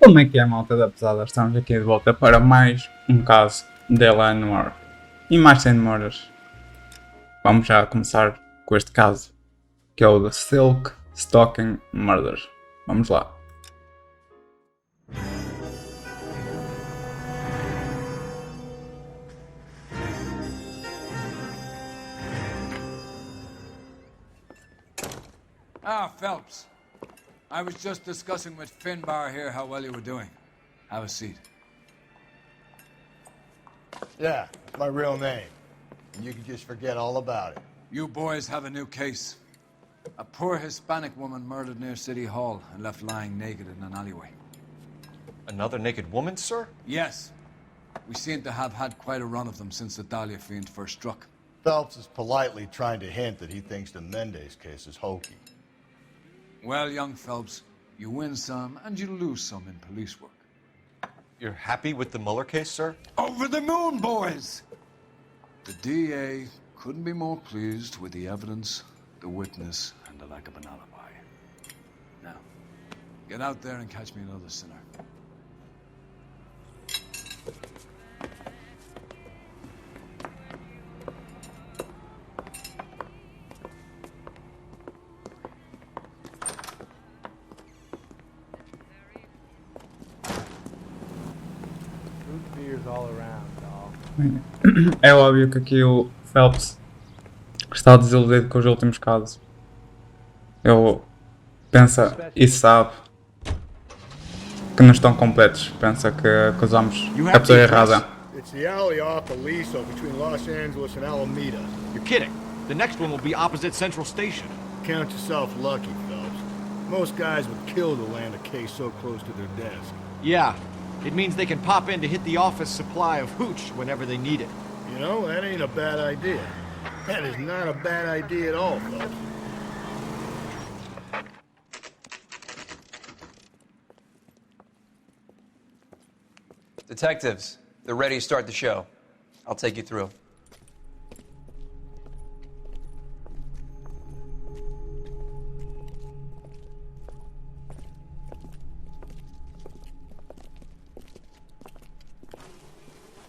Como é que é, malta da pesada? Estamos aqui de volta para mais um caso dela Noire. E mais sem demoras, vamos já começar com este caso, que é o The Silk Stocking Murder. Vamos lá. Ah, Phelps. I was just discussing with Finbar here how well you were doing. Have a seat. Yeah, my real name. And you can just forget all about it. You boys have a new case. A poor Hispanic woman murdered near City Hall and left lying naked in an alleyway. Another naked woman, sir? Yes. We seem to have had quite a run of them since the Dahlia fiend first struck. Phelps is politely trying to hint that he thinks the Mendez case is hokey. Well, young Phelps, you win some and you lose some in police work. You're happy with the Mueller case, sir? Over the moon, boys! The DA couldn't be more pleased with the evidence, the witness, and the lack of an alibi. Now, get out there and catch me another sinner. É óbvio que aqui o Phelps está desiludido com os últimos casos. Ele pensa e sabe que não estão completos. Pensa que acusamos a pessoa errada. It's the alley off Aliso between Los Angeles and Alameda. You're kidding. The next one will be opposite Central Station. Count yourself lucky, Phelps. Most guys would kill to land a case so close to their desk. Yeah, it means they can pop in to hit the office supply of hooch whenever they need it. You know, that ain't a bad idea. That is not a bad idea at all, Phelps. Detectives, they're ready to start the show. I'll take you through.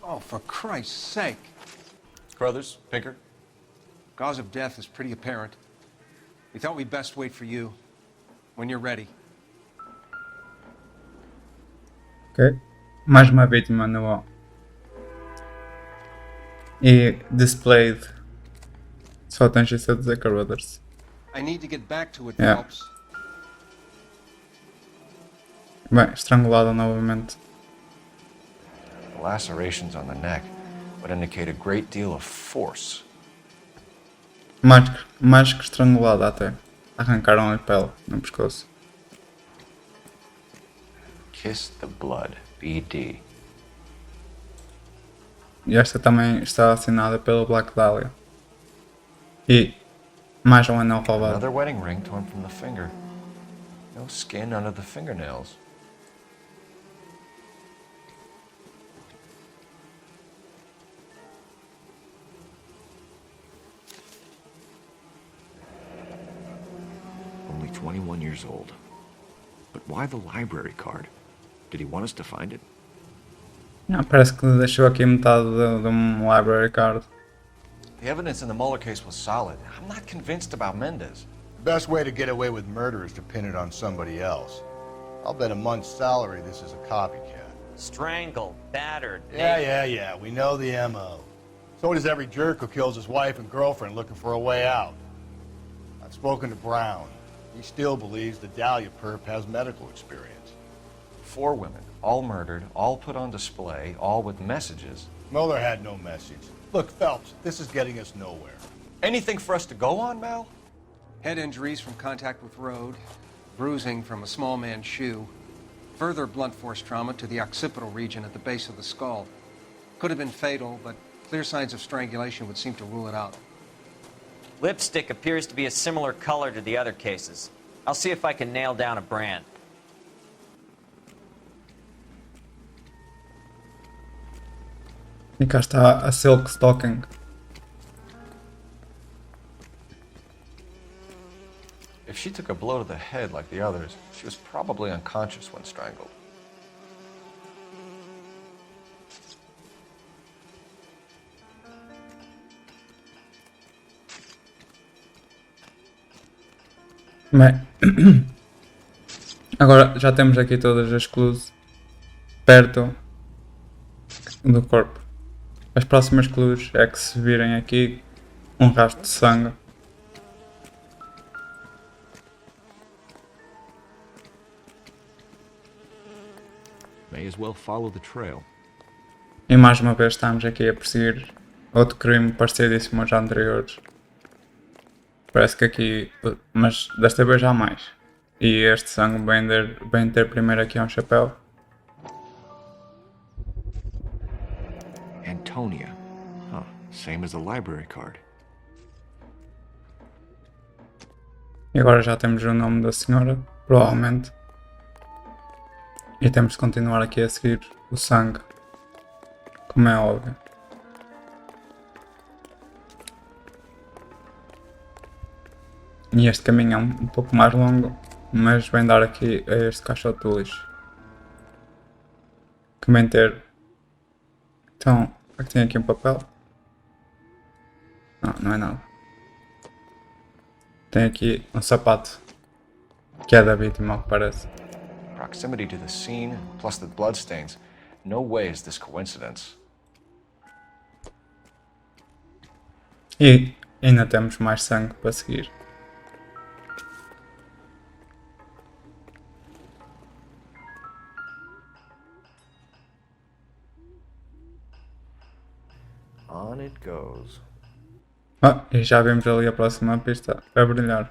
Oh, for Christ's sake. Carruthers, Pinker. Cause of death is pretty apparent. We thought we'd best wait for you. When you're ready. Ok. Mais uma vítima no e displayed. Só tens isso a dizer, Carruthers. I need to get back to it, Yeah. Phelps. Bem, estrangulada novamente. The lacerations on the neck would indicate a great deal of force. Mais que estrangulada até. Arrancaram a pele no pescoço. Kiss the blood. BD. E esta também está assinada pelo Black Dahlia. E mais um anel roubado. Another wedding ring torn from the finger. No skin under the fingernails. Only 21 years old. But why the library card? Did he want us to find it? Não, parece que deixou aqui metade de um library card. The evidence in the Mueller case was solid. I'm not convinced about Mendez. The best way to get away with murder is to pin it on somebody else. I'll bet a month's salary this is a copycat. Strangled, battered. Yeah. We know the M.O. So does every jerk who kills his wife and girlfriend looking for a way out. I've spoken to Brown. He still believes the Dahlia perp has medical experience. 4 women, all murdered, all put on display, all with messages. Mueller had no message. Look, Phelps, this is getting us nowhere. Anything for us to go on, Mal? Head injuries from contact with road, bruising from a small man's shoe, further blunt force trauma to the occipital region at the base of the skull. Could have been fatal, but clear signs of strangulation would seem to rule it out. Lipstick appears to be a similar color to the other cases. I'll see if I can nail down a brand. E cá está a Silk Stocking. If she took a blow to the head like the others, she was probably unconscious when strangled. Bem, agora já temos aqui todas as clues perto do corpo. As próximas clues é que se virem aqui um rastro de sangue. May as well follow the trail. E mais uma vez estamos aqui a perseguir outro crime parecidíssimo aos anteriores. Parece que aqui, mas desta vez há mais. E este sangue vem ter primeiro aqui um chapéu. Antonia. Huh. Same as the library card. E agora já temos o nome da senhora, provavelmente. E temos de continuar aqui a seguir o sangue, como é óbvio. E este caminho é um pouco mais longo, mas vem dar aqui a este caixote do lixo. Que vem ter... Então, aqui tem aqui um papel. Não, não é nada. Tem aqui um sapato, que é da vítima, ao que parece. Proximity to the scene, plus the bloodstains. No way is this coincidence. E ainda temos mais sangue para seguir. On it goes. E já vemos ali a próxima pista a brilhar.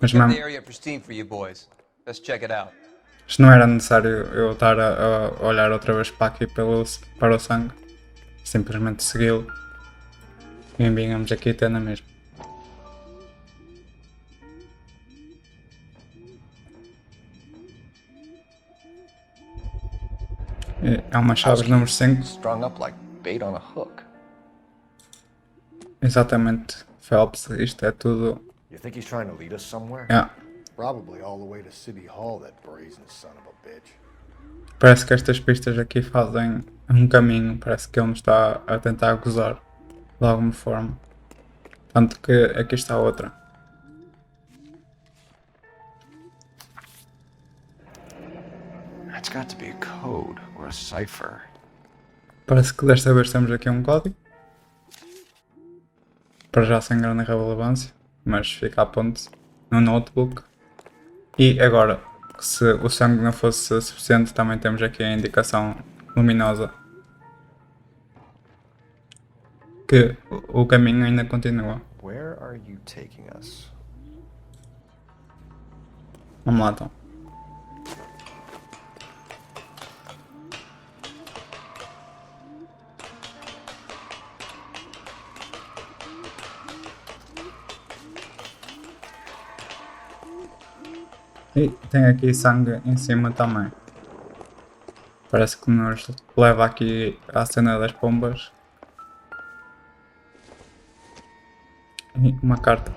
Mas Kept mesmo, the area pristine for you boys. Let's check it out. isto não era necessário eu estar a olhar outra vez para aqui para o sangue. Simplesmente segui-lo. E vinhamos aqui até na mesma. E é uma chave número 5. Strung up like bait on a hook. Exatamente, Phelps, isto é tudo. You think he's trying to lead us somewhere? Yeah. Probably all the way to City Hall, that brazen son of a bitch. Parece que estas pistas aqui fazem um caminho, parece que ele nos está a tentar gozar de alguma forma. Tanto que aqui está outra. That's got to be a code or a cipher. Parece que desta vez temos aqui um código. Para já sem grande relevância, mas fica a ponto no notebook. E agora, se o sangue não fosse suficiente, também temos aqui a indicação luminosa. Que o caminho ainda continua. Where are you taking us? Vamos lá então. E tem aqui sangue em cima também. Parece que nos leva aqui à cena das pombas. E uma carta.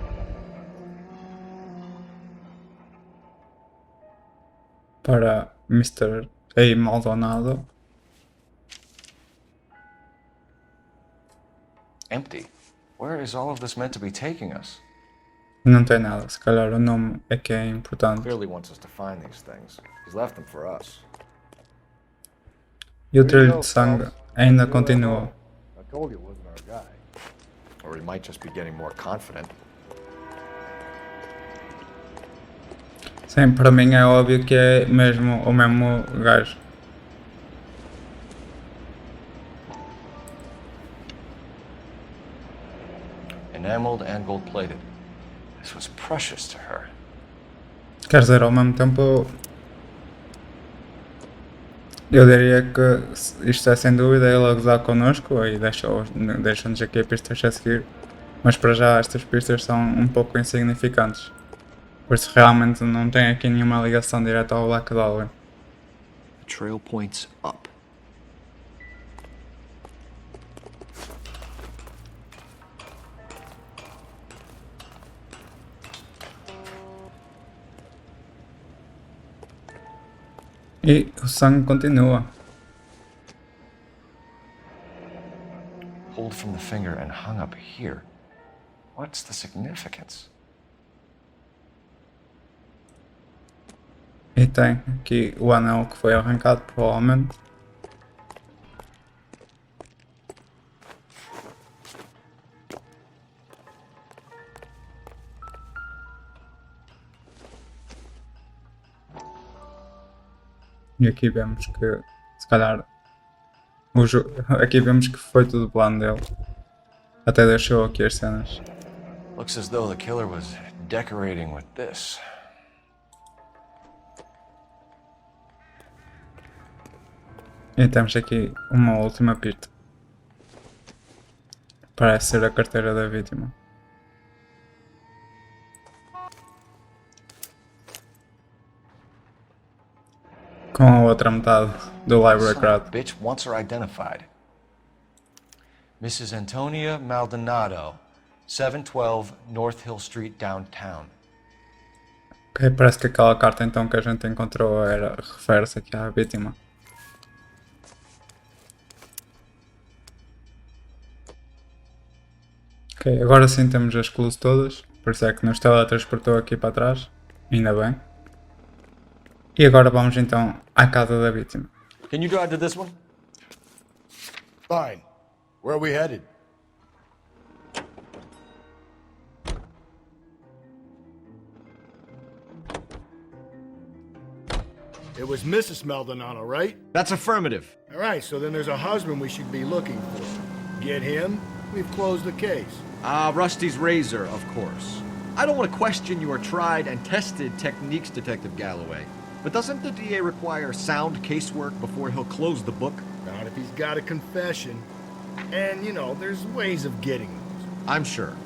Para Mr. A. Maldonado. Empty. Where is all of this meant to be taking us? Não tem nada, se calhar o nome é que é importante. Clearly wants us to find these things. He's left them for us. E o trilho de sangue ainda continua. I told you it wasn't our guy. Or he might just be getting more confident. Sim, para mim é óbvio que é mesmo o mesmo gajo. Enameled and gold-plated. This was precious to her. Quer dizer, ao mesmo tempo, eu diria que isto é sem dúvida ele a gozar connosco e deixa-nos aqui a pistas a seguir. Mas para já estas pistas são um pouco insignificantes. Por isso realmente não tem aqui nenhuma ligação direta ao Black Dollar. The trail points up. E o sangue continua. Pulled from the finger and hung up here. What's the significance? E tem aqui o anel que foi arrancado, provavelmente. E aqui vemos que, se calhar, aqui vemos que foi tudo plano dele. Até deixou aqui as cenas. Looks as though the killer was decorating with this. E temos aqui uma última pista. Parece ser a carteira da vítima. Com a outra metade do library Son of a card. bitch wants her identified. Mrs. Antonia Maldonado, 712 North Hill Street, downtown. Ok, parece que aquela carta então que a gente encontrou refere-se aqui à vítima. Ok, agora sim temos as clues todas, por isso é que nos teletransportou aqui para trás, ainda bem. E agora vamos então à casa da vítima. Can you drive to this one? Fine. Where are we headed? It was Mrs. Maldonado, right? That's affirmative. All right, so then there's a husband we should be looking for. Get him, we've closed the case. Rusty's razor, of course. I don't want to question your tried and tested techniques, Detective Galloway. But doesn't the DA require sound casework before he'll close the book? Not if he's got a confession. And, you know, there's ways of getting those. I'm sure.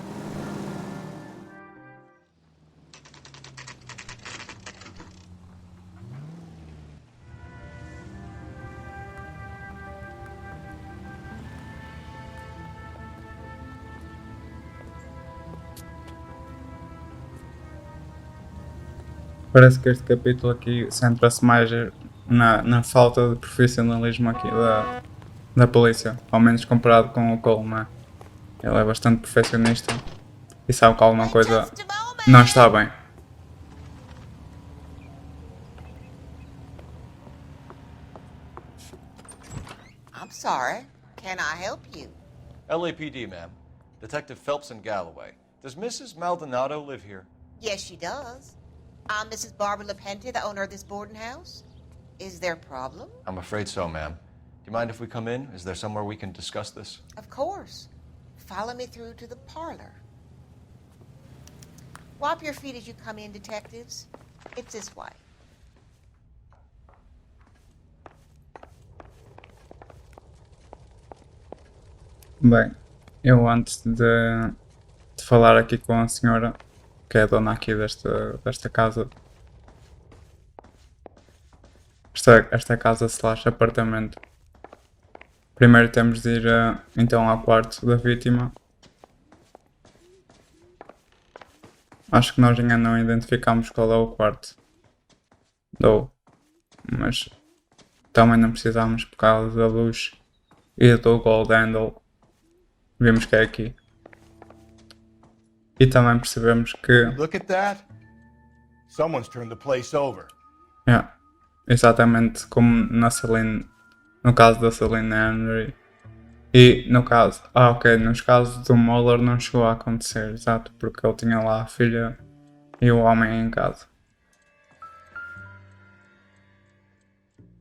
Parece que este capítulo aqui centra-se mais na falta de profissionalismo aqui da polícia, ao menos comparado com o Cole, não é? Ele é bastante perfeccionista e sabe que alguma coisa não está bem. I'm sorry. Can I help you? LAPD, ma'am. Detective Phelps and Galloway. Does Mrs. Maldonado live here? Yes, she does. I'm Mrs. Barbara LaPente, the owner of this boarding house. Is there a problem? I'm afraid so, ma'am. Do you mind if we come in? Is there somewhere we can discuss this? Of course. Follow me through to the parlor. Wipe your feet as you come in, detectives. It's this way. Bem, eu antes de falar aqui com a senhora, que é a dona aqui desta casa, esta casa / apartamento, primeiro temos de ir então ao quarto da vítima. Acho que nós ainda não identificamos qual é o quarto, mas também não precisamos por causa da luz e do gold handle. Vimos que é aqui. E também percebemos que... Look at that. Someone's turned the place over. Yeah, exatamente como no caso da Celine Henry. E no caso... nos casos do Muller não chegou a acontecer, exato, porque ele tinha lá a filha e o homem em casa.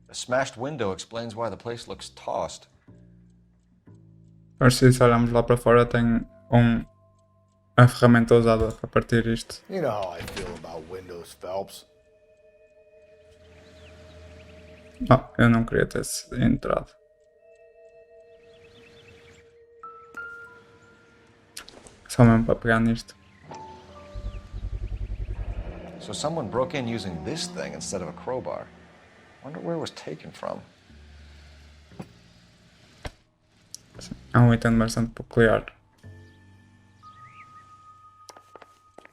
A smashed window explains why the place looks tossed. Mas se olharmos lá para fora tem a ferramenta usada para partir isto. You know how I feel about windows, Phelps. Eu não queria ter entrado. Só mesmo para pegar nisto. So someone broke in using this thing instead of a crowbar. Wonder where it was taken from. É um item bastante peculiar.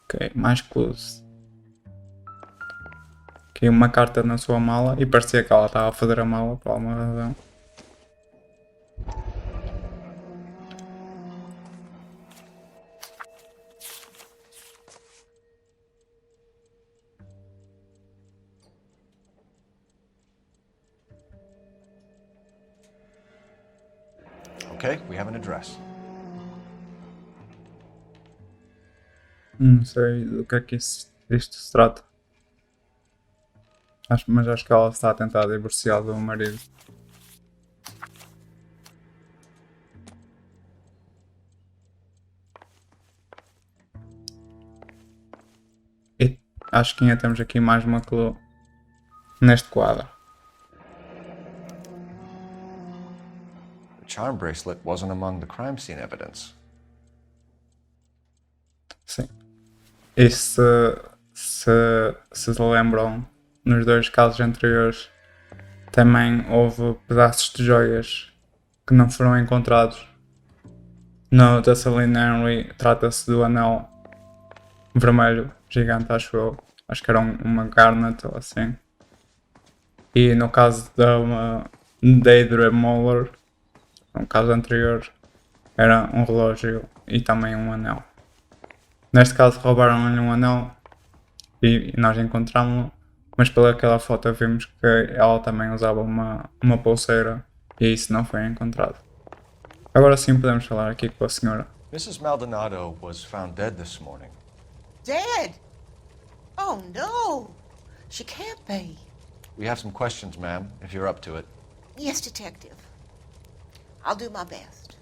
Ok, mais clues. Aqui uma carta na sua mala e parecia que ela estava a fazer a mala por alguma razão. Okay, we have an address. Não sei do que é que isto se trata. Mas acho que ela está a tentar divorciar do marido. E acho que ainda temos aqui mais uma clue neste quadro. The charm bracelet wasn't among the crime scene evidence. Sim. E se lembram, nos dois casos anteriores também houve pedaços de joias que não foram encontrados. No da Henry trata-se do anel vermelho gigante, acho eu. Acho que era uma garnet ou assim. E no caso da Deidre Moller, no caso anterior, era um relógio e também um anel. Neste caso roubaram-lhe um anel e nós encontramos-lo, mas pelaquela foto vimos que ela também usava uma pulseira e isso não foi encontrado. Agora sim podemos falar aqui com a senhora. Mrs. Maldonado was found dead this morning. Dead? Oh no! She can't be. We have some questions, ma'am, if you're up to it. Yes, detective. I'll do my best.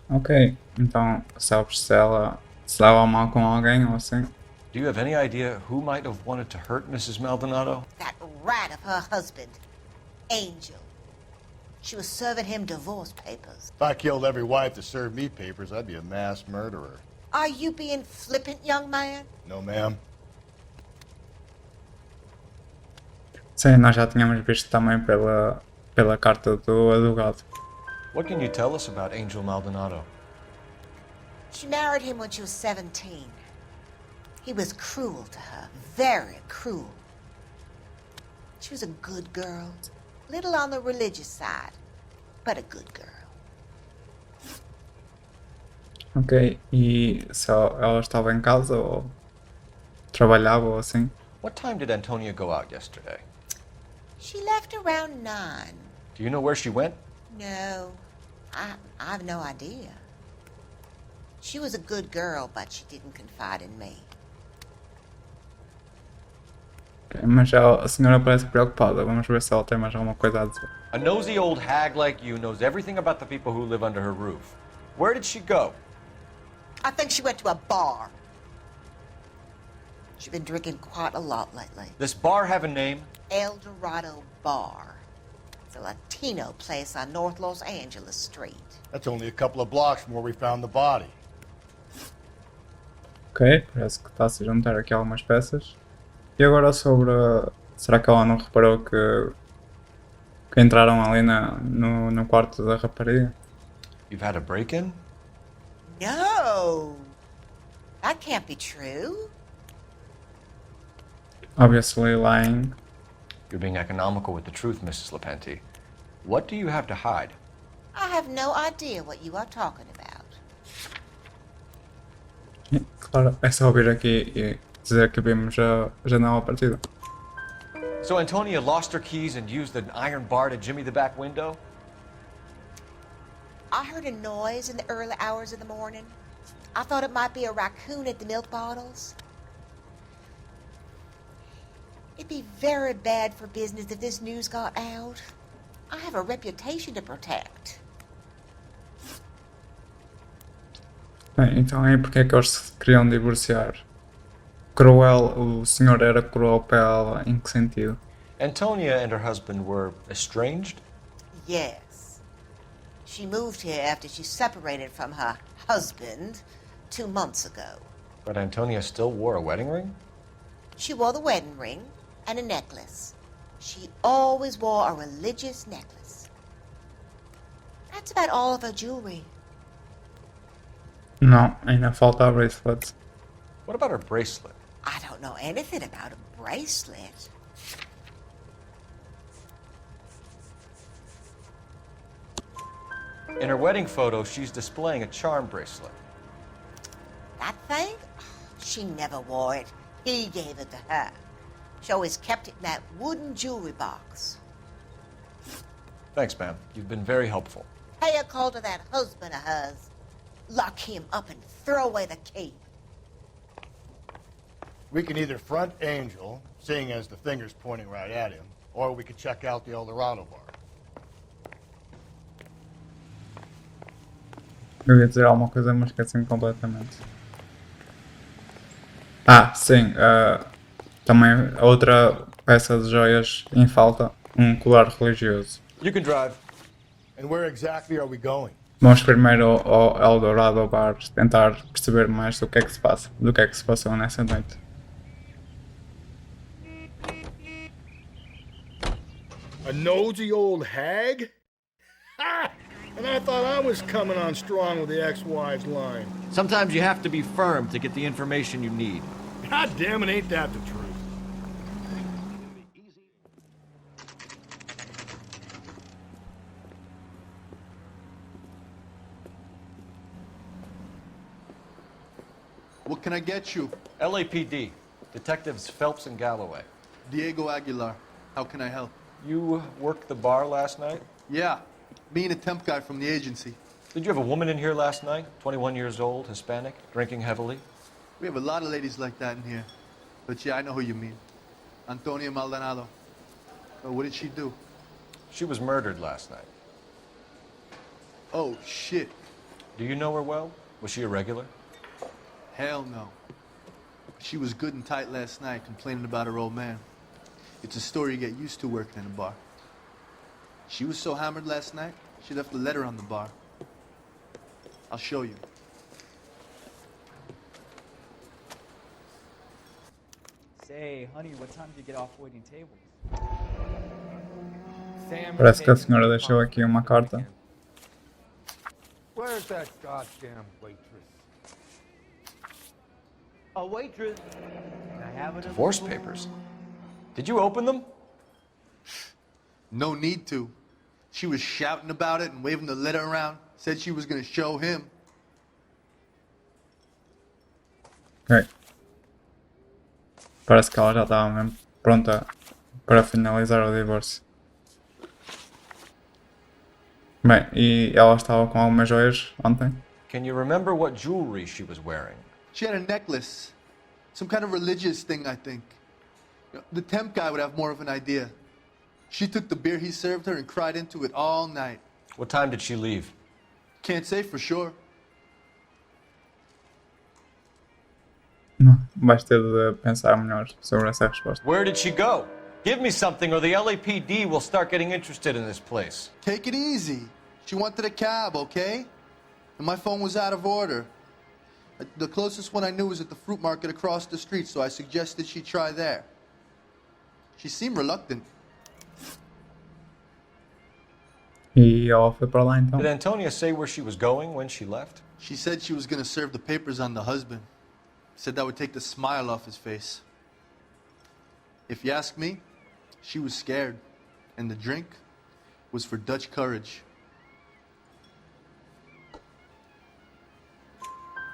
Ok, então sabes se ela se dava mal com alguém ou assim? Do you have any idea who might have wanted to hurt Mrs. Maldonado? That rat of her husband, Angel. She was serving him divorce papers. If I killed every wife that served me papers, I'd be a mass murderer. Are you being flippant, young man? No, ma'am. Sim, nós já tínhamos visto também pela carta do advogado. What can you tell us about Angel Maldonado? She married him when she was 17. He was cruel to her, very cruel. She was a good girl, little on the religious side, but a good girl. Ok, e se ela estava em casa ou trabalhava ou assim? What time did Antonia go out yesterday? She left around 9. Do you know where she went? No, I have no idea. She was a good girl, but she didn't confide in me. Ok, mas a senhora parece preocupada, vamos ver se ela tem mais alguma coisa a dizer. A nosy old hag like you knows everything about the people who live under her roof. Where did she go? I think she went to a bar. She's been drinking quite a lot lately. This bar have a name? El Dorado Bar. It's a Latino place on North Los Angeles Street. That's only a couple of blocks from where we found the body. Ok, parece que está-se a juntar aqui algumas peças. E agora sobre... será que ela não reparou que entraram ali no quarto da rapariga? You've had a break-in? No! That can't be true. Obviously lying. You're being economical with the truth, Mrs. Lepenti. What do you have to hide? I have no idea what you are talking about. Claro, é só vir aqui e dizer que vimos a janela partida. So Antonia lost her keys and used an iron bar to jimmy the back window? I heard a noise in the early hours of the morning. I thought it might be a raccoon at the milk bottles. It'd be very bad for business if this news got out. I have a reputation to protect. Bem, então aí porque é que eles se queriam divorciar? Cruel, o senhor era cruel para ela, em que sentido? Antonia and her husband were estranged? Yes. She moved here after she separated from her husband 2 months ago. But Antonia still wore a wedding ring? She wore the wedding ring and a necklace. She always wore a religious necklace. That's about all of her jewelry. Não, ainda falta a bracelet. What about her bracelet? I don't know anything about a bracelet. In her wedding photo, she's displaying a charm bracelet. That thing? She never wore it. He gave it to her. She always kept it in that wooden jewelry box. Thanks, ma'am. You've been very helpful. Pay a call to that husband of hers. Lock him up and throw away the key. We can either front Angel, seeing as the finger's pointing right at him, or we could check out the Eldorado bar. Eu ia dizer alguma coisa, mas esqueci-me completamente. Ah, sim. Também outra peça de joias em falta, um colar religioso. You can drive. And where exactly are we going? Vamos primeiro ao Eldorado Bar tentar perceber mais do que é que se passa, do que é que se passou nessa noite. A nosy old hag? Ha! And I thought I was coming on strong with the ex-wife's line. Sometimes you have to be firm to get the information you need. God damn it, ain't that the truth? What can I get you? LAPD. Detectives Phelps and Galloway. Diego Aguilar. How can I help? You worked the bar last night? Yeah, me and a temp guy from the agency. Did you have a woman in here last night? 21 years old, Hispanic, drinking heavily? We have a lot of ladies like that in here. But yeah, I know who you mean. Antonia Maldonado. Oh, what did she do? She was murdered last night. Oh, shit. Do you know her well? Was she a regular? Hell no. She was good and tight last night, complaining about her old man. It's a story you get used to working in a bar. She was so hammered last night, she left a letter on the bar. I'll show you. Say, honey, what time did you get off waiting tables? Parece que a senhora deixou aqui uma carta. Where's that goddamn waitress? A waitress. Can I have it? Divorce papers. Did you open them? No need to. She was shouting about it and waving the letter around. Said she was gonna show him. Ok. Parece que ela já estava mesmo pronta para finalizar o divórcio. Bem, e ela estava com algumas joias ontem? Can you remember what jewelry she was wearing? She had a necklace. Some kind of religious thing, I think. The temp guy would have more of an idea. She took the beer he served her and cried into it all night. What time did she leave? Can't say for sure. Não, vais ter de pensar melhor sobre essa resposta. Where did she go? Give me something or the LAPD will start getting interested in this place. Take it easy. She wanted a cab, okay? And my phone was out of order. The closest one I knew was at the fruit market across the street, so I suggested she try there. She seemed reluctant. E ela foi para lá então. Did Antonia say where she was going when she left? She said she was gonna serve the papers on the husband. Said that would take the smile off his face. If you ask me, she was scared. And the drink was for Dutch courage.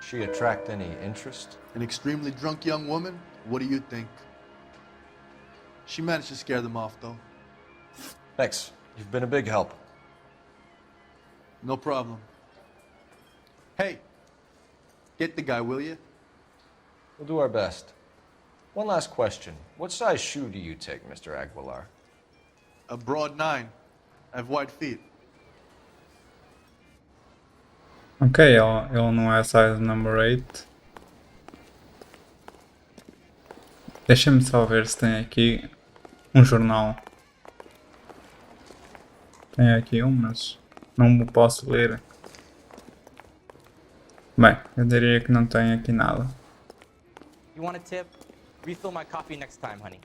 She attract any interest? An extremely drunk young woman? What do you think? She managed to scare them off, though. Thanks. You've been a big help. No problem. Hey, get the guy, will you? We'll do our best. One last question. What size shoe do you take, Mr. Aguilar? A broad 9. I have wide feet. Ok, ele não é size number 8. Deixa-me só ver se tem aqui um jornal. Tem aqui um, mas não o posso ler. Bem, eu diria que não tem aqui nada. You want a tip? Refill my coffee next time, honey.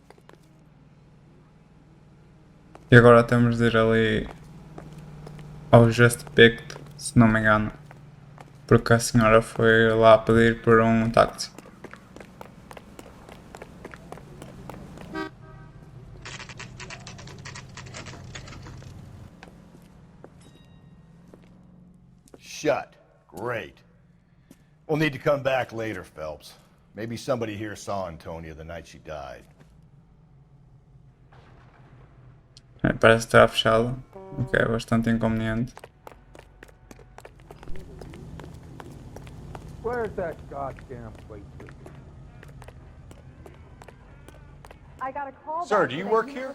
E agora temos de ir ali ao Just Picked, se não me engano. Porque a senhora foi lá pedir por um táxi. Shut. Great. We'll need to come back later, Phelps. Maybe somebody here saw Antonia the night she died. Parece estar fechado, o que é bastante inconveniente. Where's that goddamn waitress? I got a call. Sir, do you work here?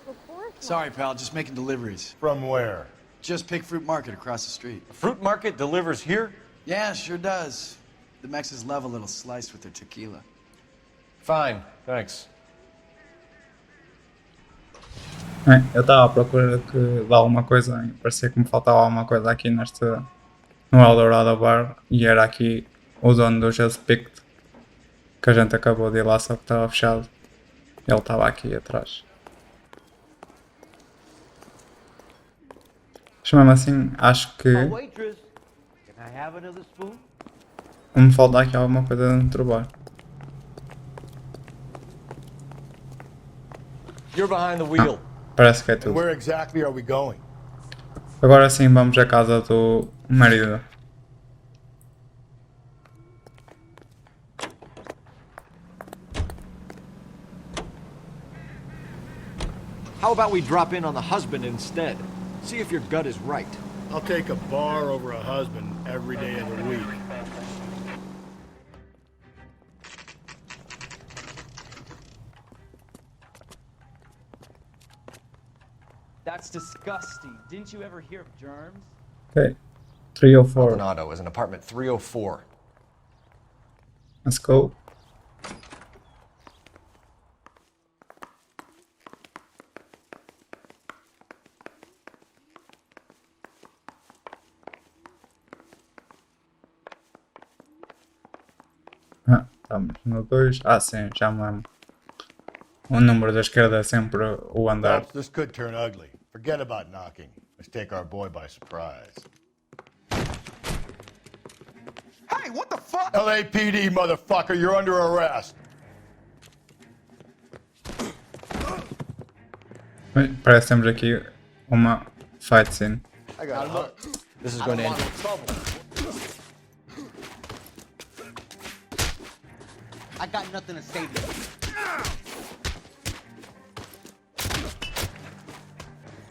Sorry, pal, just making deliveries. From where? Just Pig Fruit Market across the street. The fruit market delivers here? Yeah, sure does. The Mexes love a little slice with their tequila. Fine, thanks. Eu estava à procura de alguma coisa, parecia que me faltava alguma coisa aqui no Eldorado Bar, e era aqui o dono do Just Picked, que a gente acabou de ir lá, só que estava fechado. Ele estava aqui atrás. Mas mesmo assim, acho que me falta aqui alguma coisa dentro do bar. You're behind the wheel. Parece que é tudo. Where exactly are we going? Agora sim vamos à casa do marido. How about we drop in on the husband instead? See if your gut is right. I'll take a bar over a husband every day of the week. That's disgusting. Didn't you ever hear of germs? Ok. 304. Maldonado is in apartment 304. Let's go. Estamos no 2. Sim, já me lembro. O número da esquerda é sempre o andar. Perhaps this could turn ugly. Forget about knocking. Let's take our boy by surprise. Hey, what the fuck? LAPD, motherfucker, you're under arrest. Parece que temos aqui uma fight scene. I got a hook. This is going to end. I got nothing to say to you.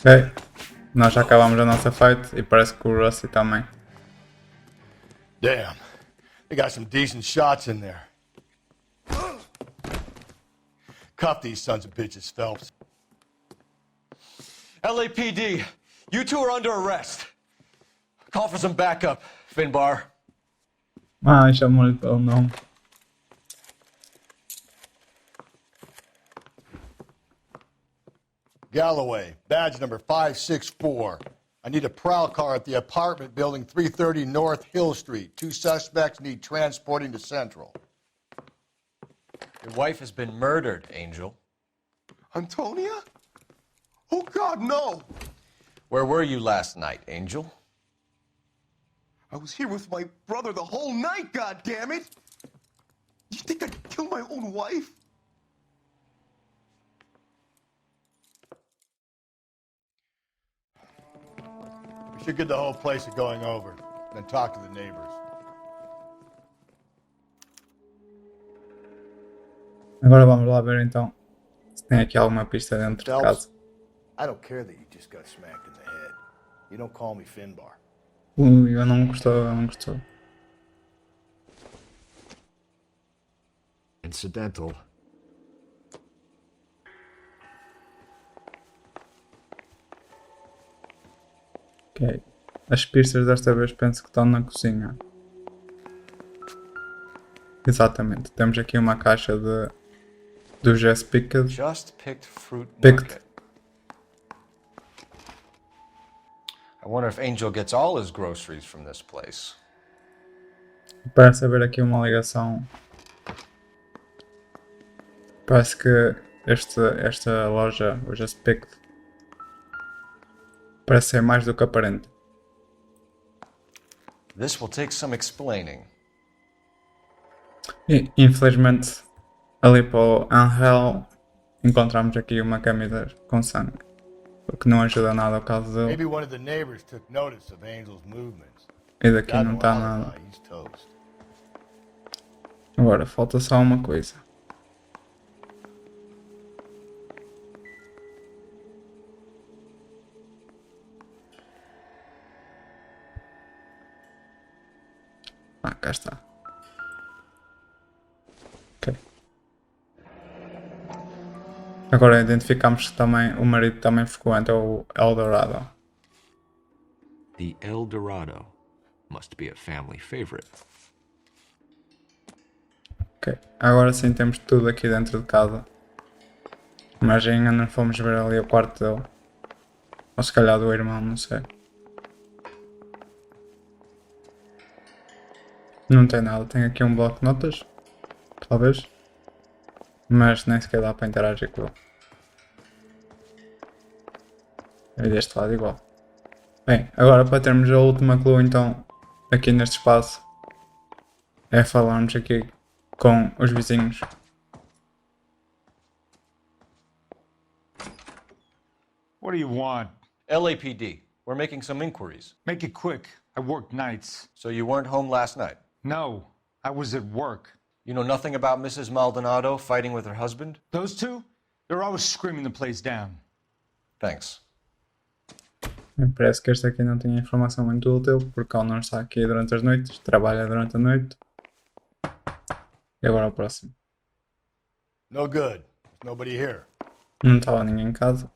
Ok. Nós já acabamos a nossa fight e parece que o Rusty também. Damn. They got some decent shots in there. Cuff these sons of bitches, Phelps. LAPD, you two are under arrest. Call for some backup, Finbar. Chamou-lhe pelo nome. Galloway, badge number 564. I need a prowl car at the apartment building 330 North Hill Street. 2 suspects need transporting to Central. Your wife has been murdered, Angel. Antonia? Oh, God, no! Where were you last night, Angel? I was here with my brother the whole night, goddammit! You think I'd kill my own wife? We should get the whole place a going over, then talk to the neighbors. Agora vamos lá ver então se tem aqui alguma pista dentro de casa. I don't care that you just got smacked in the head. You don't call me Finbar. Eu não gostou. Incidental. Ok. As pistas desta vez penso que estão na cozinha. Exatamente. Temos aqui uma caixa do Just Picked. Just Picked Fruit Picked. Market. I wonder if Angel gets all his groceries from this place. Parece haver aqui uma ligação. Parece que esta loja, o Just Picked, parece ser mais do que aparente. This will take some explaining. E, infelizmente, ali para o Angel, encontramos aqui uma camisa com sangue, o que não ajuda nada ao caso dele. Maybe one of the neighbors took notice of Angel's movements. E daqui não está nada. Agora, falta só uma coisa. Agora identificamos que também o marido também frequenta o Eldorado. The El Dorado must be a family favorite. Ok, agora sim temos tudo aqui dentro de casa. Mas ainda não fomos ver ali o quarto dele. Ou se calhar do irmão, não sei. Não tem nada, tem aqui um bloco de notas. Talvez. Mas nem sequer dá para interagir com ele. E deste lado igual. Bem, agora para termos a última clue então, aqui neste espaço, é falarmos aqui com os vizinhos. What do you want? LAPD. We're making some inquiries. Make it quick. I work nights. So you weren't home last night? No, I was at work. You know nothing about Mrs. Maldonado fighting with her husband? Those two? They're always screaming the place down. Thanks. Parece que este aqui não tinha informação muito útil, porque ele não está aqui durante as noites, trabalha durante a noite. E agora o próximo. No good. There's nobody here. Não estava ninguém em casa.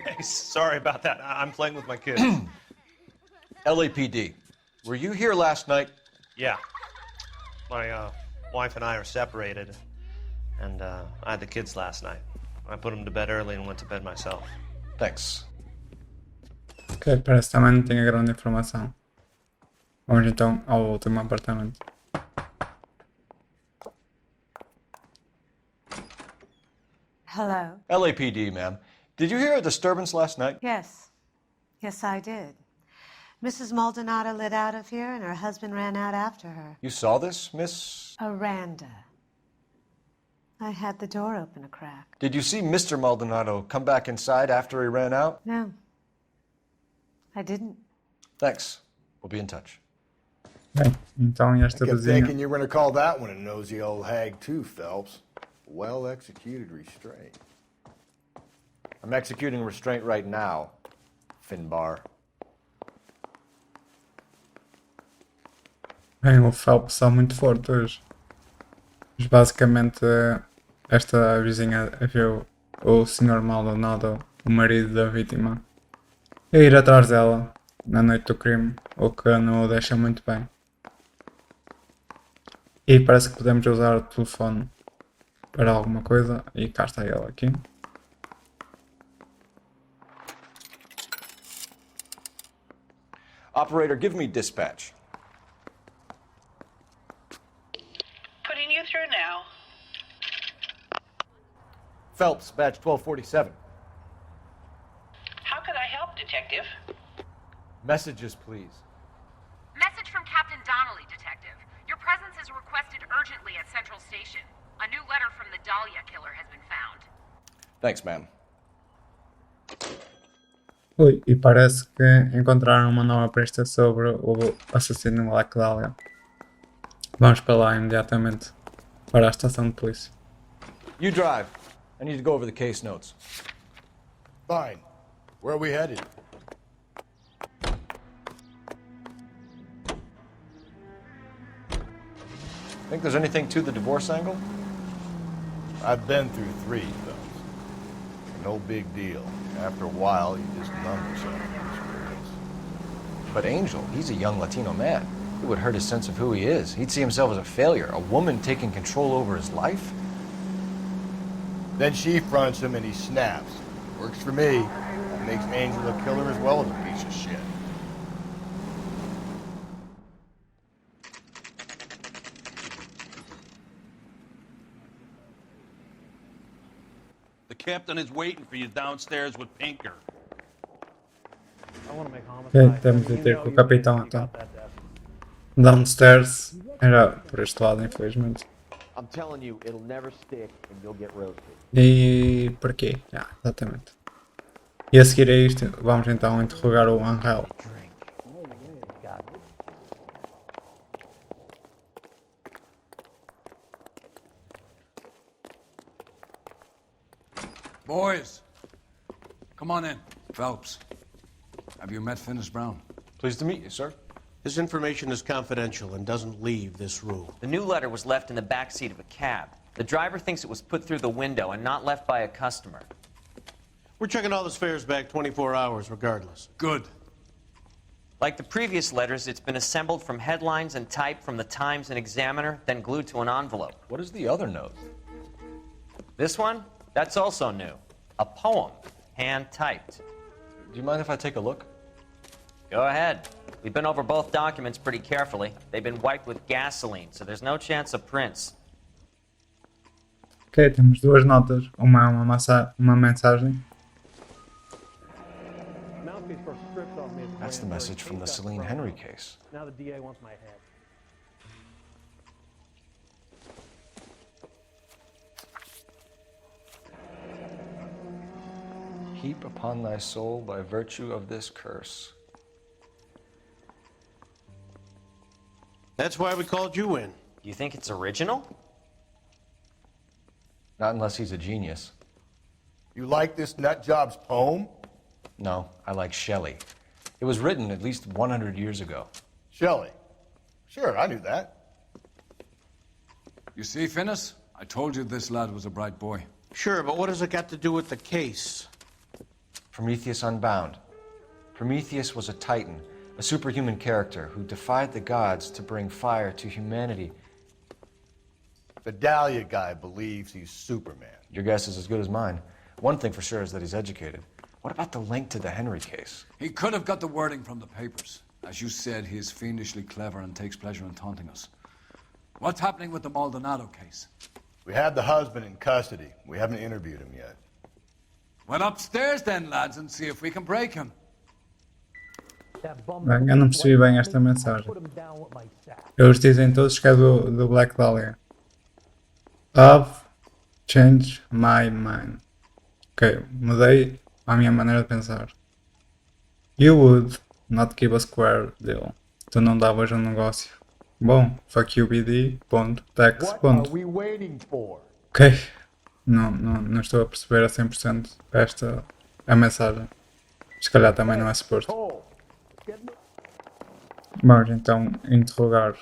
Hey, sorry about that. I'm playing with my kids. LAPD. Were you here last night? Yeah. My wife and I are separated, and I had the kids last night. I put them to bed early and went to bed myself. Thanks. Ok, parece que também não tinha grande informação. Vamos então ao último apartamento. Hello. LAPD, ma'am. Did you hear a disturbance last night? Yes. Yes, I did. Mrs. Maldonado lit out of here and her husband ran out after her. You saw this, Miss? Aranda. I had the door open a crack. Did you see Mr. Maldonado come back inside after he ran out? No. I didn't. Thanks. We'll be in touch. Bem, então esta I kept vizinha... thinking you were going to call that one a nosy old hag too, Phelps. Well executed restraint. I'm executing restraint right now, Finbar. Bem, o Phelps está muito forte hoje. Mas basicamente esta vizinha viu o Sr. Maldonado, o marido da vítima, a ir atrás dela na noite do crime, o que não o deixa muito bem. E parece que podemos usar o telefone para alguma coisa, e cá está ele aqui. Operator, give me dispatch. Putting you through now. Phelps, badge 1247. How could I help, Detective? Messages, please. Message from Captain Donnelly, Detective. Your presence is requested urgently at Central Station. A new letter from the Dahlia killer has been found. Thanks, ma'am. Ui, e parece que encontraram uma nova pista sobre o assassino de Black Dahlia. Vamos para lá imediatamente, para a estação de polícia. You drive. I need to go over the case notes. Fine. Where are we headed? Think there's anything to the divorce angle? I've been through 3, Phelps. No big deal. After a while, you just numb yourself to the experience. But Angel, he's a young Latino man. It would hurt his sense of who he is. He'd see himself as a failure, a woman taking control over his life. Then she fronts him and he snaps. Works for me. That makes Angel a killer as well as a piece of shit. The captain is waiting for you downstairs with Pinker. Ok, temos de ter com o capitão então. Downstairs era por este lado, infelizmente. I'm telling you, it'll never stick and you'll get roasted. E porquê? Exatamente. E a seguir a isto, vamos então interrogar o Angel. Boys, come on in. Phelps, have you met Finis Brown? Pleased to meet you, sir. This information is confidential and doesn't leave this room. The new letter was left in the back seat of a cab. The driver thinks it was put through the window and not left by a customer. We're checking all the fares back 24 hours regardless. Good. Like the previous letters, it's been assembled from headlines and typed from the Times and Examiner, then glued to an envelope. What is the other note? This one? That's also new. A poem, hand-typed. Do you mind if I take a look? Go ahead. We've been over both documents pretty carefully. They've been wiped with gasoline, so there's no chance of prints. Ok, temos duas notas. Uma é uma mensagem. That's the message from the Celine Henry case. Now the DA wants my head. Heap upon thy soul by virtue of this curse. That's why we called you in. You think it's original? Not unless he's a genius. You like this nutjob's poem? No, I like Shelley. It was written at least 100 years ago. Shelley. Sure, I knew that. You see, Finnis? I told you this lad was a bright boy. Sure, but what has it got to do with the case? Prometheus Unbound. Prometheus was a titan, a superhuman character who defied the gods to bring fire to humanity. The Dahlia guy believes he's Superman. Your guess is as good as mine. One thing for sure is that he's educated. What about the link to the Henry case? He could have got the wording from the papers. As you said, he is fiendishly clever and takes pleasure in taunting us. What's happening with the Maldonado case? We have the husband in custody. We haven't interviewed him yet. Well, upstairs then, lads, and see if we can break him. Bem, eu não percebi bem esta mensagem. Eles dizem todos que é do Black Dahlia. I've changed my mind. Ok, mudei a minha maneira de pensar. You would not give a square deal. Tu não davas negócio. Bom, fuck you BD, ponto, tax, ponto. Ok, não estou a perceber a 100% a mensagem. Se calhar também não é suposto. Vamos então interrogar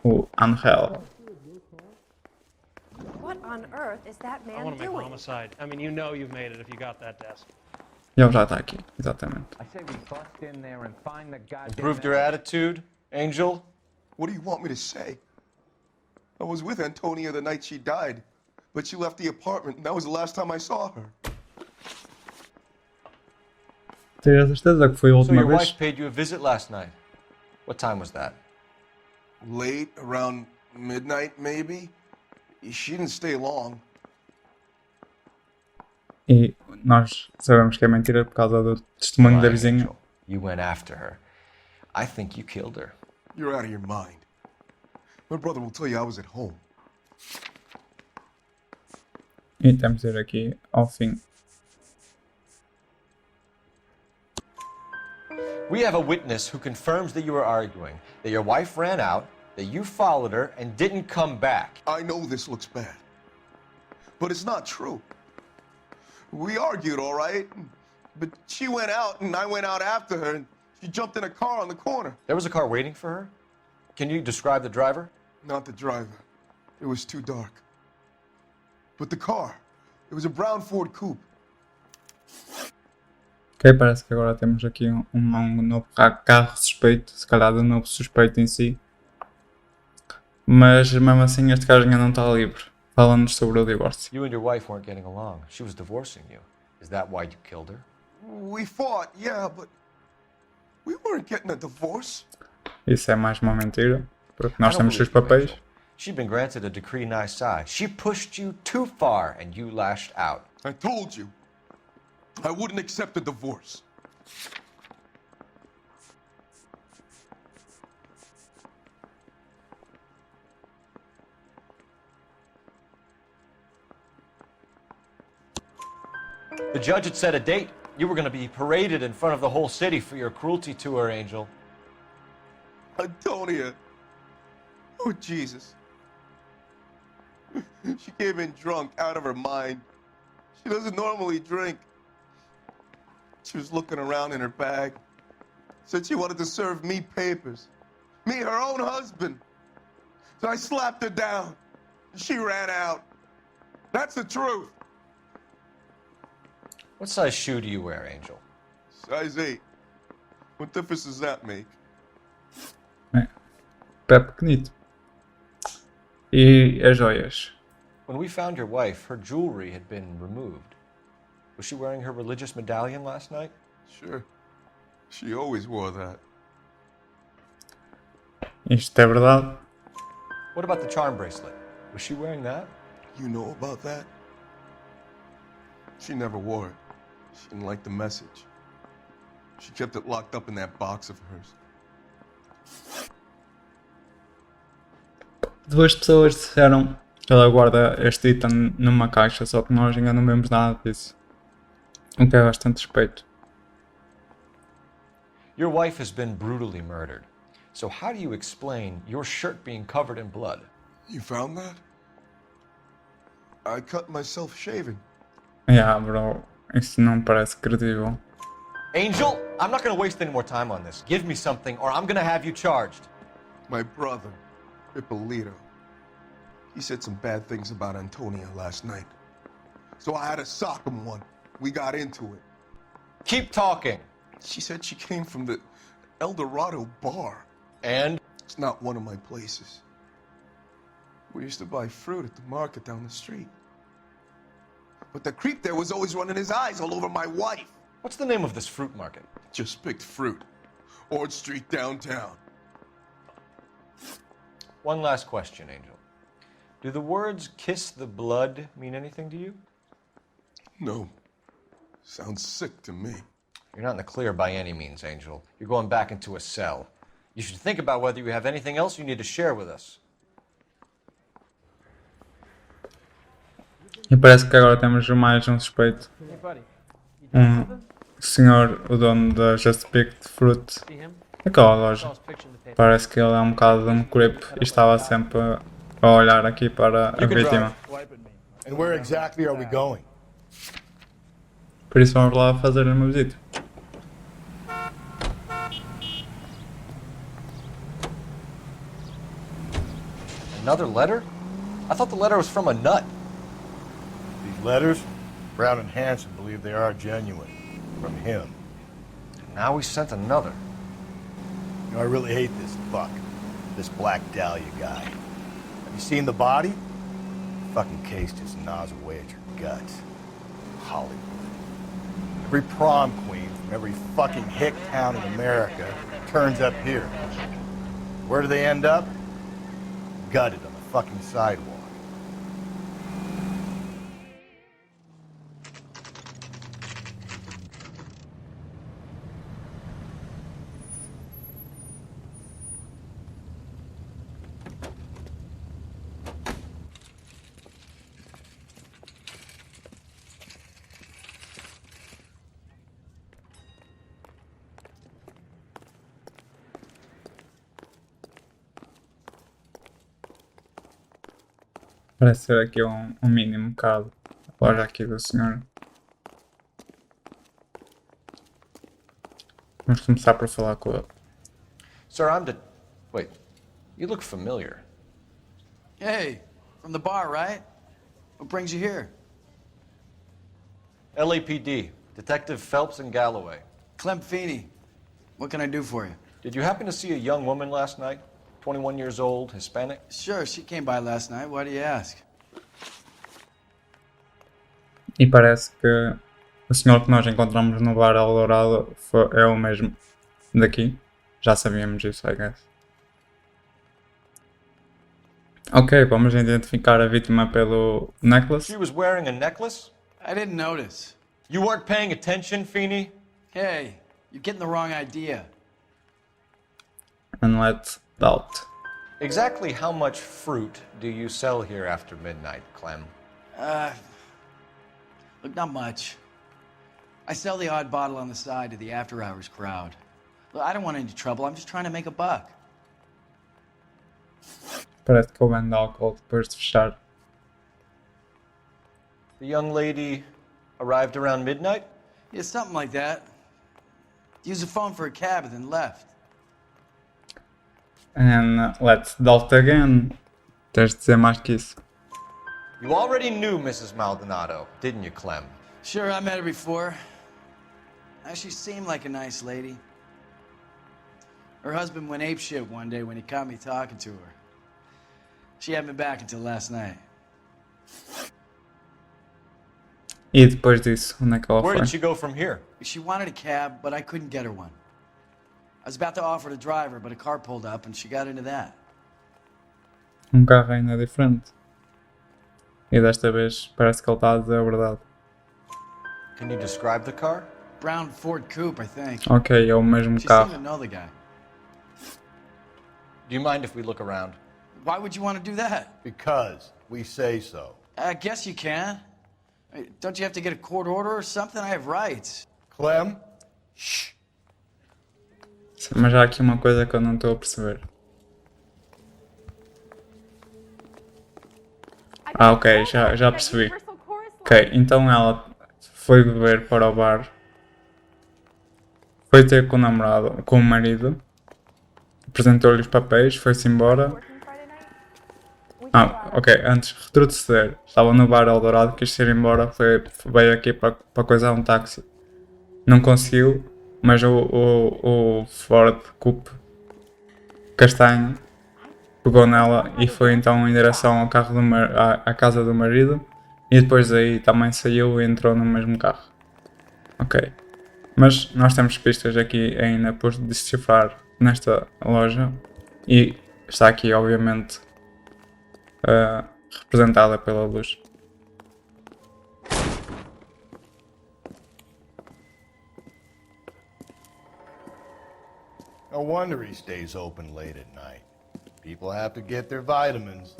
o Angel. What on earth is that man I want to make doing? homicide. I mean, you know you've made it if you got that desk. E ele já está aqui, exatamente. Improved your attitude, Angel? What do you want me to say? I was with Antonia the night she died, but she left the apartment, and that was the last time I saw her. Tens a certeza que foi a So última your vez? wife paid you a visit last night. What time was that? Late, around midnight, maybe? She didn't stay long. E nós sabemos que é mentira por causa do testemunho da vizinha. You went after her. I think you killed her. You're out of your mind. My brother will tell you I was at home. E temos de ir aqui ao fim. We have a witness who confirms that you were arguing, that your wife ran out, that you followed her and didn't come back. I know this looks bad, but it's not true. We argued, all right, but she went out and I went out after her and she jumped in a car on the corner. There was a car waiting for her? Can you describe the driver? Not the driver. It was too dark. But the car, it was a brown Ford Coupe. Ok, parece que agora temos aqui um novo carro suspeito, se calhar do novo suspeito em si. Mas mesmo assim este carro ainda não está livre. Fala-nos sobre o divórcio. You and your wife weren't getting along. She was divorcing you. Is that why you killed her? We fought, yeah, but we weren't getting a divorce. Isso é mais uma mentira, porque nós temos os papéis. She'd been granted a decree nisi. She pushed you too far and you lashed out. I told you. I wouldn't accept a divorce. The judge had set a date. You were going to be paraded in front of the whole city for your cruelty to her, Angel. Antonia. Oh, Jesus. She came in drunk, out of her mind. She doesn't normally drink. She was looking around in her bag. Said she wanted to serve me papers. Me, her own husband. So I slapped her down. She ran out. That's the truth. What size shoe do you wear, Angel? Size 8. What difference does that make? Pé pequenito. E as joias? When we found your wife, her jewelry had been removed. Was she wearing her religious medallion last night? Sure. She always wore that. Isto é verdade. What about the charm bracelet? Was she wearing that? You know about that? She never wore it. She didn't like the message. She kept it locked up in that box of hers. Duas pessoas disseram que ela guarda este item numa caixa, só que nós ainda não vemos nada disso. O que é bastante suspeito. Your wife has been brutally murdered. So how do you explain your shirt being covered in blood? You found that? I cut myself shaving. Yeah, bro. Isso não parece credível. Angel, I'm not going to waste any more time on this. Give me something or I'm going to have you charged. My brother, Ippolito, he said some bad things about Antonia last night. So I had to sock him one. We got into it. Keep talking. She said she came from the El Dorado bar. And? It's not one of my places. We used to buy fruit at the market down the street. But the creep there was always running his eyes all over my wife. What's the name of this fruit market? Just picked fruit. Ord Street downtown. One last question, Angel. Do the words kiss the blood mean anything to you? No. Sounds sick to me. You're not in the clear by any means, Angel. You're going back into a cell. You should think about whether you have anything else you need to share with us. E parece que agora temos mais um suspeito. Senhor, o dono da Just Picked Fruit. Aquela loja. Parece que ele é um bocado de um creep e estava sempre a olhar aqui para a vítima. And where exactly are we going? Por isso vamos lá fazer uma visita. Another letter? I thought the letter was from a nut. These letters? Brown and Hanson believe they are genuine. From him. Now we sent another. You know, I really hate this fuck. This Black Dahlia guy. Have you seen the body? The fucking case just gnaws away at your guts. Hollywood. Every prom queen from every fucking hick town in America turns up here. Where do they end up? Gutted on the fucking sidewalk. Parece ser aqui um mínimo bocado. A loja aqui do senhor. Vamos começar por falar com ele. Sir, Wait, you look familiar. Hey, from the bar, right? What brings you here? LAPD, Detective Phelps and Galloway. Clem Feeney. What can I do for you? Did you happen to see a young woman last night? 21 years old, Hispanic? Sure, she came by last night. Why do you ask? E parece que o senhor que nós encontramos no bar El Dorado é o mesmo daqui. Já sabíamos isso, I guess. Ok, vamos identificar a vítima pelo necklace. She was wearing a necklace? I didn't notice. You weren't paying attention, Feeney? Hey, you're getting the wrong idea. And let's doubt. Exactly how much fruit do you sell here after midnight, Clem? Look, not much. I sell the odd bottle on the side to the after-hours crowd. Look, I don't want any trouble. I'm just trying to make a buck. Parece que eu vendo álcool depois de fechar. The young lady arrived around midnight? Yeah, something like that. Used the phone for a cab and then left. And let's doubt again. Tens de dizer mais que isso. You already knew Mrs. Maldonado, didn't you, Clem? Sure, I met her before. She seemed like a nice lady. Her husband went apeshit one day when he caught me talking to her. She hadn't been back until last night. E depois disso, onde é que ela Where foi? did she go from here? She wanted a cab, but I couldn't get her one. I was about to offer to drive her, but a car pulled up and she got into that. Carro ainda diferente. E desta vez parece que ele está a dizer a verdade. Can you describe the car? Brown Ford Coupe, I think. Ok, é o mesmo She carro. seemed to know the guy. Do you mind if we look around? Why would you want to do that? Because we say so. I guess you can. Don't you have to get a court order or something? I have rights. Clem? Shh. Mas há aqui uma coisa que eu não estou a perceber. Ah, ok, já percebi. Ok, então ela foi beber para o bar. Foi ter com o namorado, com o marido. Apresentou-lhe os papéis, foi-se embora. Ah, ok, antes de retroceder, estava no bar Eldorado, quis ir embora, veio aqui para coisar um táxi. Não conseguiu, mas o Ford Coupe castanho pegou nela e foi então em direção ao carro à casa do marido. E depois daí também saiu e entrou no mesmo carro. Ok. Mas nós temos pistas aqui ainda por decifrar nesta loja. E está aqui obviamente representada pela luz. No wonder he stays open late at night. People have to get their vitamins.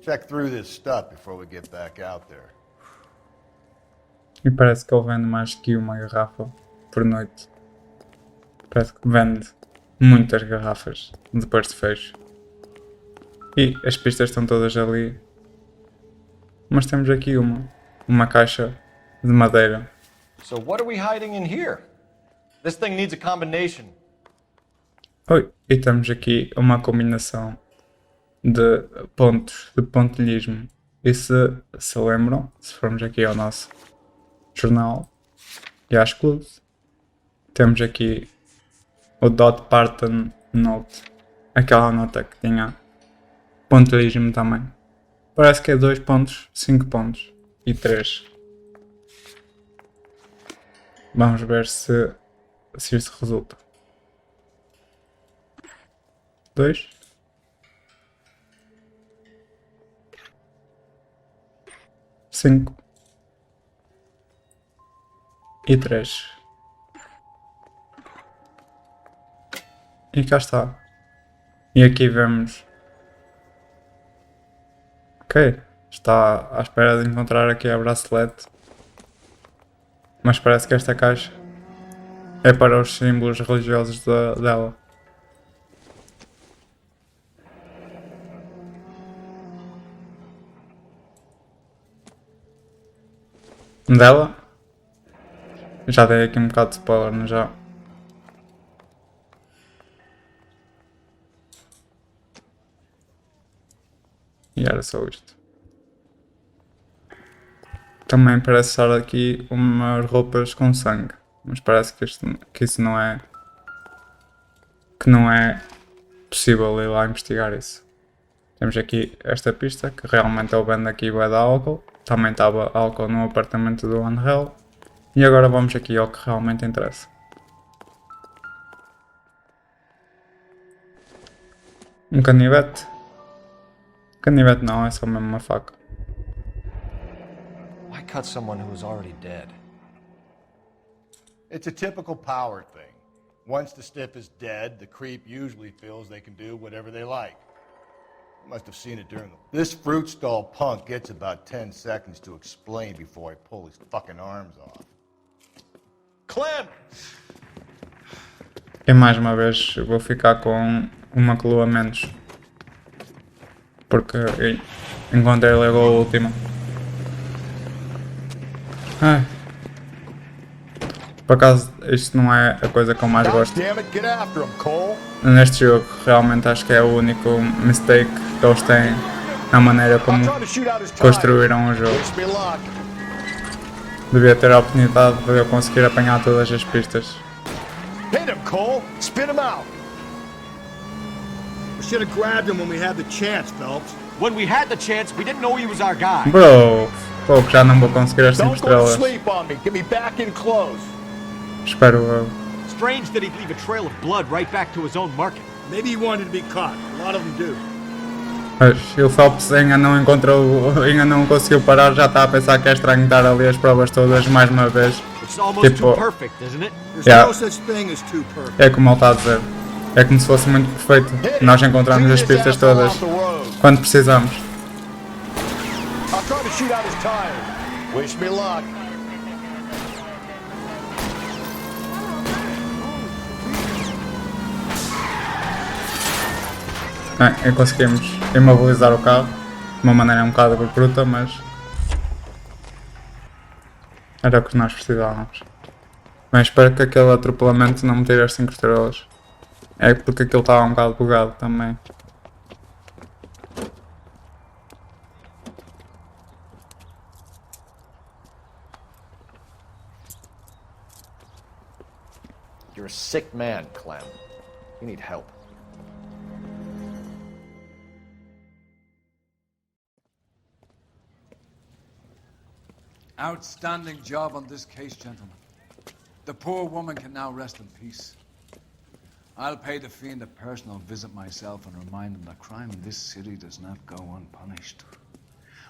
Check through this stuff before we get back out there. E parece que ele vende mais que uma garrafa por noite. Parece que vende muitas garrafas depois de fecho. E as pistas estão todas ali. Mas temos aqui uma caixa de madeira. So what are we hiding in here? This thing needs a combination. Oi, e temos aqui uma combinação de pontos, de pontilhismo. E se lembram, se formos aqui ao nosso jornal e às clubes, temos aqui o dot pattern note, aquela nota que tinha pontilhismo também. Parece que é 2 pontos, 5 pontos e 3. Vamos ver se isso resulta. 2. Cinco. E 3. E cá está. E aqui vemos. Ok. Está à espera de encontrar aqui a bracelete. Mas parece que esta caixa é para os símbolos religiosos dela. Dela? Já dei aqui um bocado de spoiler, não já? E era só isto. Também parece estar aqui umas roupas com sangue. Mas parece que isso não é... Que não é possível ir lá investigar isso. Temos aqui esta pista, que realmente ele vende aqui bué de álcool. Também estava álcool no apartamento do Angel. E agora vamos aqui ao que realmente interessa. Um canivete. Canivete não, é só mesmo uma faca. Why cut someone who is already dead? It's a typical power thing. Once the stiff is dead, the creep usually feels they can do whatever they like. You must have seen it during the... This fruit stall punk gets about 10 seconds to explain before I pull his fucking arms off. Clem! E mais uma vez eu vou ficar com uma clue a menos. Porque encontrei logo a última. Ai. Por acaso, isto não é a coisa que eu mais gosto Damn it, get after him, Cole. neste jogo. Realmente acho que é o único mistake que eles têm na maneira como construíram o jogo. Wish me luck. Devia ter a oportunidade de eu conseguir apanhar todas as pistas. Hit him, Cole. Spit him out. We should have grabbed him when we had the chance, Phelps. When we had the chance, we didn't know he was our guy. Bro, pouco já não vou conseguir as 5 Don't go to estrelas. sleep on me. Get me back in close. Espero eu. Strange that he'd leave a trail of blood right back to his own market. Maybe he wanted to be caught. A lot of them do. Mas o Phelps ainda não conseguiu parar, já está a pensar que é estranho estar ali as provas todas mais uma vez. It's almost Tipo, too perfect, isn't it? There's Yeah. no such thing as too perfect. é como ele está a dizer. É como se fosse muito perfeito. Nós encontramos as pistas todas quando precisamos. I'll try to shoot out his tires. Wish me luck. E conseguimos imobilizar o carro de uma maneira um bocado bruta, mas era o que nós precisávamos. Mas espero que aquele atropelamento não me tire as 5 estrelas. É porque aquilo estava um bocado bugado também. You're a sick man, Clem. You need help. Outstanding job on this case, gentlemen. The poor woman can now rest in peace. I'll pay the fiend a personal visit myself and remind him that crime in this city does not go unpunished.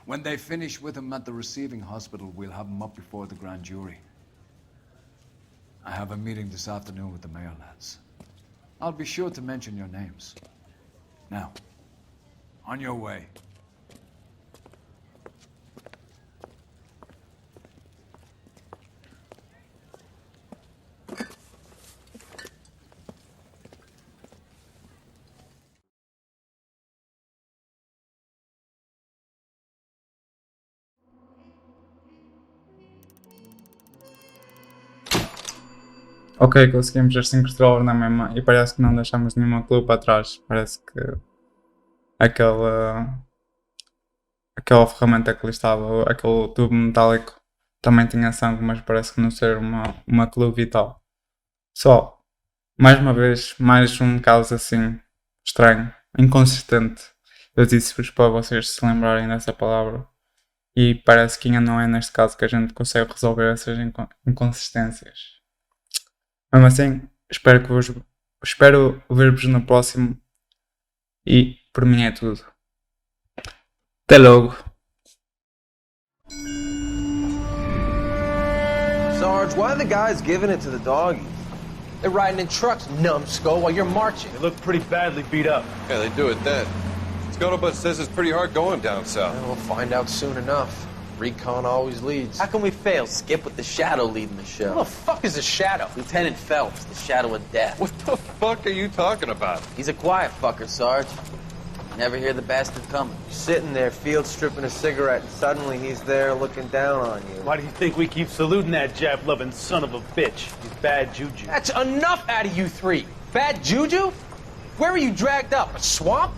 When they finish with him at the receiving hospital, we'll have him up before the grand jury. I have a meeting this afternoon with the mayor lads. I'll be sure to mention your names. Now, on your way. Ok, conseguimos as 5 estrelas na mesma e parece que não deixamos nenhuma clue para trás. Parece que aquela ferramenta que ali estava, aquele tubo metálico, também tinha sangue, mas parece que não ser uma clue vital. Só, mais uma vez, mais um caso assim, estranho, inconsistente. Eu disse-vos para vocês se lembrarem dessa palavra. E parece que ainda não é neste caso que a gente consegue resolver essas inconsistências. Mesmo assim, espero ver-vos no próximo e por mim é tudo. Até logo! Sarge, why are the guys giving it to the doggies? They're riding in trucks, numbskull, while you're marching. They look pretty badly beat up. Yeah, they do at that. Scuttlebutt says it's pretty hard going down south. We'll find out soon enough. Recon always leads. How can we fail? Skip with the Shadow leading the show. Who the fuck is the Shadow? Lieutenant Phelps, the Shadow of Death. What the fuck are you talking about? He's a quiet fucker, Sarge. Never hear the bastard coming. Sitting there, field stripping a cigarette, and suddenly he's there looking down on you. Why do you think we keep saluting that Jap-loving son of a bitch? He's bad juju. That's enough out of you three. Bad juju? Where were you dragged up? A swamp?